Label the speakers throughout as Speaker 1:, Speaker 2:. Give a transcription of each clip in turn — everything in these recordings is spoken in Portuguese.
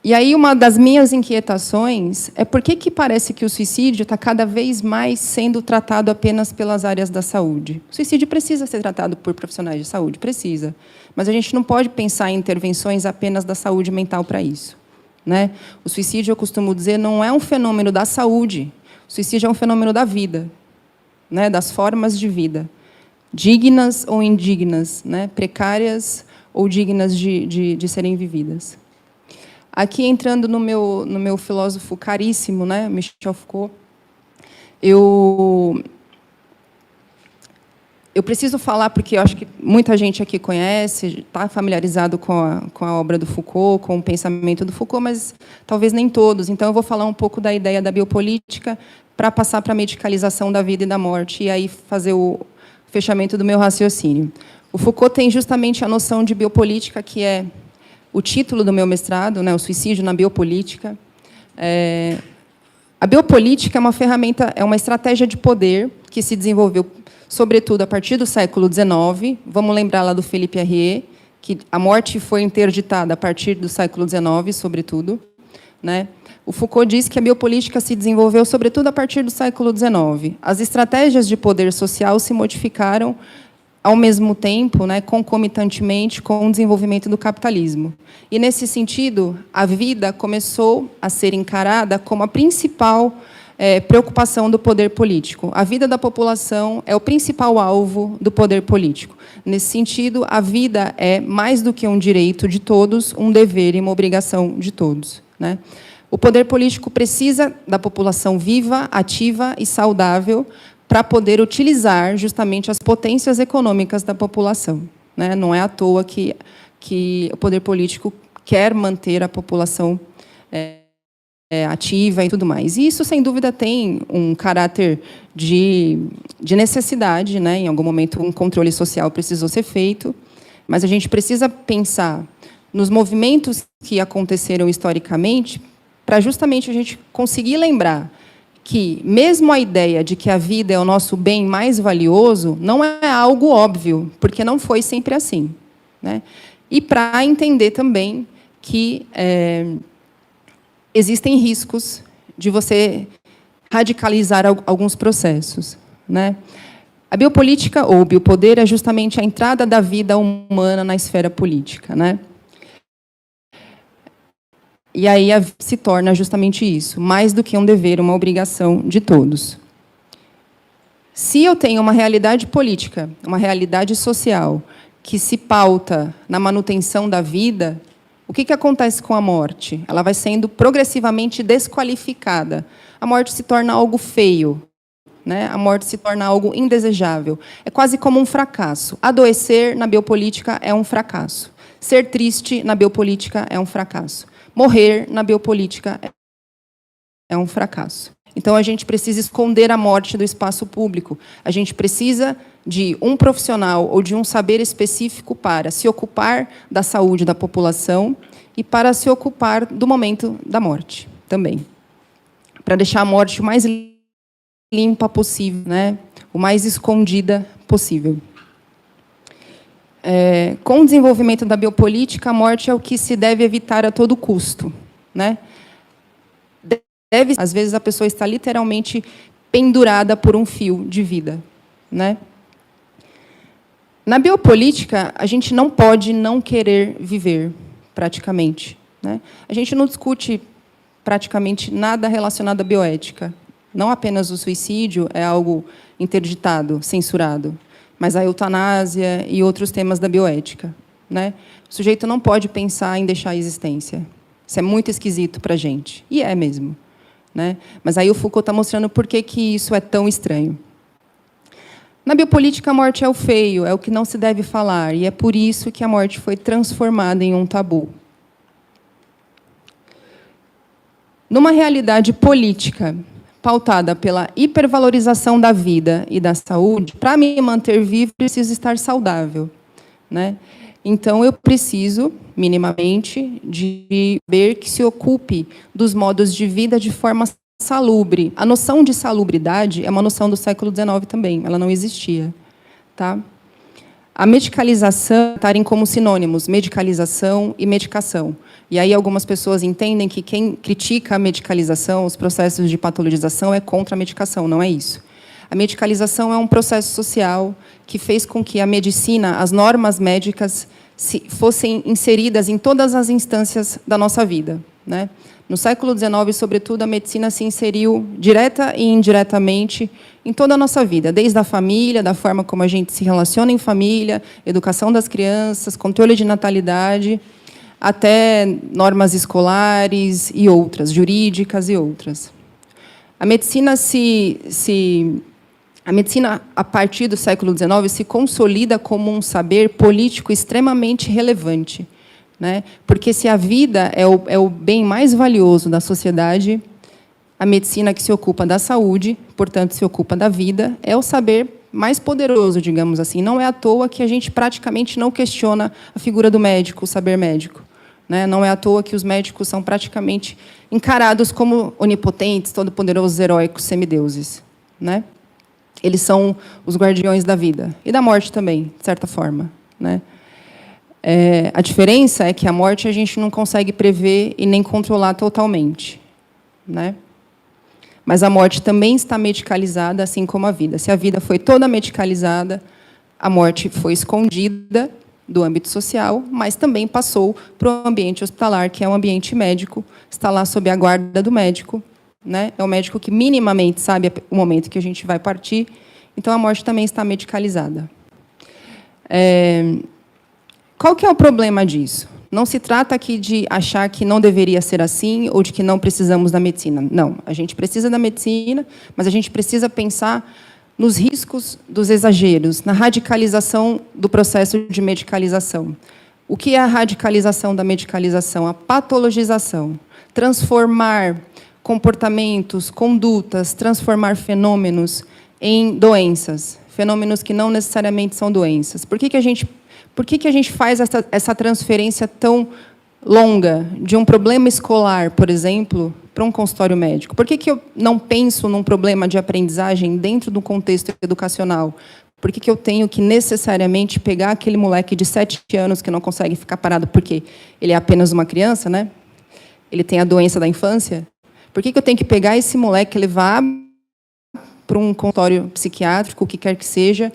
Speaker 1: E aí, uma das minhas inquietações é por que parece que o suicídio está cada vez mais sendo tratado apenas pelas áreas da saúde. O suicídio precisa ser tratado por profissionais de saúde, precisa. Mas a gente não pode pensar em intervenções apenas da saúde mental para isso, né? O suicídio, eu costumo dizer, não é um fenômeno da saúde. O suicídio é um fenômeno da vida, né? Das formas de vida, dignas ou indignas, né? Precárias ou dignas de serem vividas. Aqui, entrando no meu filósofo caríssimo, né, Michel Foucault, eu preciso falar, porque eu acho que muita gente aqui conhece, está familiarizado com a obra do Foucault, com o pensamento do Foucault, mas talvez nem todos. Então, eu vou falar um pouco da ideia da biopolítica para passar para a medicalização da vida e da morte, e aí fazer o fechamento do meu raciocínio. O Foucault tem justamente a noção de biopolítica, que é o título do meu mestrado, né, o suicídio na biopolítica. A biopolítica é uma ferramenta, é uma estratégia de poder que se desenvolveu, sobretudo, a partir do século XIX. Vamos lembrar lá do Philippe Herrier, que a morte foi interditada a partir do século XIX, sobretudo, né? O Foucault diz que a biopolítica se desenvolveu, sobretudo, a partir do século XIX. As estratégias de poder social se modificaram ao mesmo tempo, né, concomitantemente com o desenvolvimento do capitalismo. E, nesse sentido, a vida começou a ser encarada como a principal preocupação do poder político. A vida da população é o principal alvo do poder político. Nesse sentido, a vida é, mais do que um direito de todos, um dever e uma obrigação de todos, né? O poder político precisa da população viva, ativa e saudável para poder utilizar justamente as potências econômicas da população, né? Não é à toa que o poder político quer manter a população ativa e tudo mais. E isso, sem dúvida, tem um caráter de necessidade, né? Em algum momento, um controle social precisou ser feito, mas a gente precisa pensar nos movimentos que aconteceram historicamente para justamente a gente conseguir lembrar que, mesmo a ideia de que a vida é o nosso bem mais valioso, não é algo óbvio, porque não foi sempre assim, né? E para entender também que existem riscos de você radicalizar alguns processos, né? A biopolítica, ou o biopoder, é justamente a entrada da vida humana na esfera política, né? E aí se torna justamente isso, mais do que um dever, uma obrigação de todos. Se eu tenho uma realidade política, uma realidade social, que se pauta na manutenção da vida, o que acontece com a morte? Ela vai sendo progressivamente desqualificada. A morte se torna algo feio, né? A morte se torna algo indesejável. É quase como um fracasso. Adoecer na biopolítica é um fracasso. Ser triste na biopolítica é um fracasso. Morrer na biopolítica é um fracasso. Então, a gente precisa esconder a morte do espaço público. A gente precisa de um profissional ou de um saber específico para se ocupar da saúde da população e para se ocupar do momento da morte também. Para deixar a morte o mais limpa possível, né? O mais escondida possível. Com o desenvolvimento da biopolítica, a morte é o que se deve evitar a todo custo, né? Às vezes, a pessoa está literalmente pendurada por um fio de vida, né? Na biopolítica, a gente não pode não querer viver, praticamente, né? A gente não discute praticamente nada relacionado à bioética. Não apenas o suicídio é algo interditado, censurado, mas a eutanásia e outros temas da bioética, né? O sujeito não pode pensar em deixar a existência. Isso é muito esquisito para a gente. E é mesmo, né? Mas aí o Foucault está mostrando por que isso é tão estranho. Na biopolítica, a morte é o feio, é o que não se deve falar, e é por isso que a morte foi transformada em um tabu. Numa realidade política pautada pela hipervalorização da vida e da saúde, para me manter vivo, preciso estar saudável, né? Então, eu preciso, minimamente, de ver que se ocupe dos modos de vida de forma salubre. A noção de salubridade é uma noção do século XIX também, ela não existia, tá? A medicalização estarem como sinônimos, medicalização e medicação. E aí algumas pessoas entendem que quem critica a medicalização, os processos de patologização, é contra a medicação, não é isso. A medicalização é um processo social que fez com que a medicina, as normas médicas, fossem inseridas em todas as instâncias da nossa vida, né? No século XIX, sobretudo, a medicina se inseriu direta e indiretamente em toda a nossa vida, desde a família, da forma como a gente se relaciona em família, educação das crianças, controle de natalidade, até normas escolares e outras, jurídicas e outras. A medicina, a partir do século XIX, se consolida como um saber político extremamente relevante, né? Porque se a vida é o bem mais valioso da sociedade, a medicina que se ocupa da saúde, portanto, se ocupa da vida, é o saber mais poderoso, digamos assim. Não é à toa que a gente praticamente não questiona a figura do médico, o saber médico, né? Não é à toa que os médicos são praticamente encarados como onipotentes, todo-poderosos, heróicos, semideuses, né? Eles são os guardiões da vida e da morte também, de certa forma, né? A diferença é que a morte a gente não consegue prever e nem controlar totalmente, né? Mas a morte também está medicalizada, assim como a vida. Se a vida foi toda medicalizada, a morte foi escondida do âmbito social, mas também passou para o ambiente hospitalar, que é um ambiente médico, está lá sob a guarda do médico, né? É o médico que minimamente sabe o momento que a gente vai partir, então a morte também está medicalizada. Qual que é o problema disso? Não se trata aqui de achar que não deveria ser assim ou de que não precisamos da medicina. Não, a gente precisa da medicina, mas a gente precisa pensar nos riscos dos exageros, na radicalização do processo de medicalização. O que é a radicalização da medicalização? A patologização. Transformar comportamentos, condutas, transformar fenômenos em doenças. Fenômenos que não necessariamente são doenças. Por que a gente faz essa transferência tão longa de um problema escolar, por exemplo, para um consultório médico? Por que eu não penso num problema de aprendizagem dentro do contexto educacional? Por que eu tenho que necessariamente pegar aquele moleque de 7 anos que não consegue ficar parado porque ele é apenas uma criança, né? Ele tem a doença da infância? Por que eu tenho que pegar esse moleque e levar para um consultório psiquiátrico, o que quer que seja,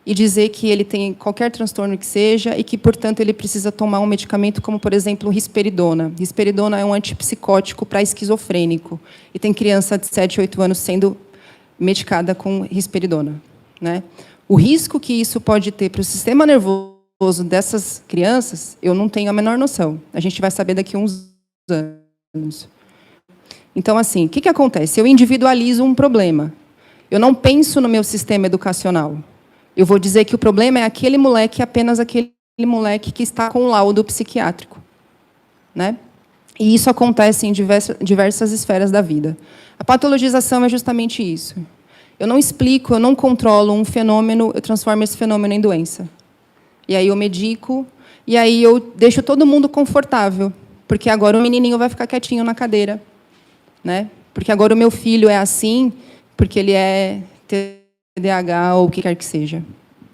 Speaker 1: e dizer que ele tem qualquer transtorno que seja e que, portanto, ele precisa tomar um medicamento como, por exemplo, risperidona. Risperidona é um antipsicótico para esquizofrênico. E tem criança de 7, 8 anos sendo medicada com risperidona, né? O risco que isso pode ter para o sistema nervoso dessas crianças, eu não tenho a menor noção. A gente vai saber daqui a uns anos. Então, assim, o que acontece? Eu individualizo um problema. Eu não penso no meu sistema educacional. Eu vou dizer que o problema é aquele moleque, apenas aquele moleque que está com laudo psiquiátrico, né? E isso acontece em diversas esferas da vida. A patologização é justamente isso. Eu não explico, eu não controlo um fenômeno, eu transformo esse fenômeno em doença. E aí eu medico, e aí eu deixo todo mundo confortável, porque agora o menininho vai ficar quietinho na cadeira, né? Porque agora o meu filho é assim, porque ele é TDAH ou o que quer que seja,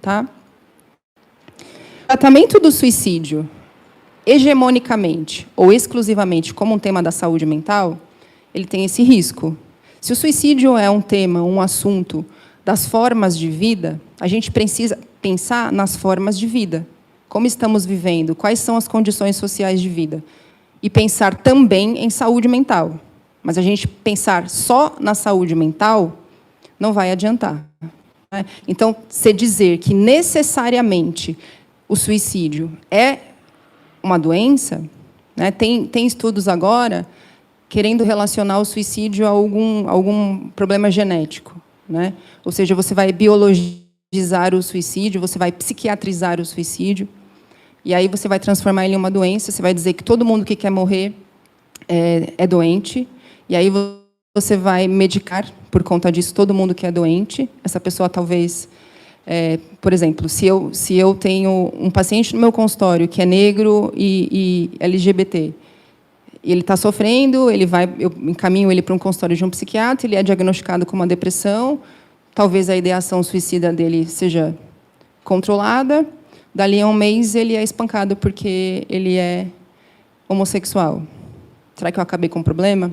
Speaker 1: tá? O tratamento do suicídio, hegemonicamente ou exclusivamente como um tema da saúde mental, ele tem esse risco. Se o suicídio é um tema, um assunto das formas de vida, a gente precisa pensar nas formas de vida. Como estamos vivendo, quais são as condições sociais de vida. E pensar também em saúde mental. Mas a gente pensar só na saúde mental não vai adiantar. Então, se dizer que necessariamente o suicídio é uma doença, né, tem estudos agora querendo relacionar o suicídio a algum problema genético, né? Ou seja, você vai biologizar o suicídio, você vai psiquiatrizar o suicídio, e aí você vai transformar ele em uma doença, você vai dizer que todo mundo que quer morrer é doente, e aí você vai medicar, por conta disso, todo mundo que é doente. Essa pessoa, talvez... por exemplo, se eu tenho um paciente no meu consultório que é negro e LGBT, e ele está sofrendo, eu encaminho ele para um consultório de um psiquiatra, ele é diagnosticado com uma depressão, talvez a ideação suicida dele seja controlada, Dali a um mês, ele é espancado porque ele é homossexual. Será que eu acabei com o problema?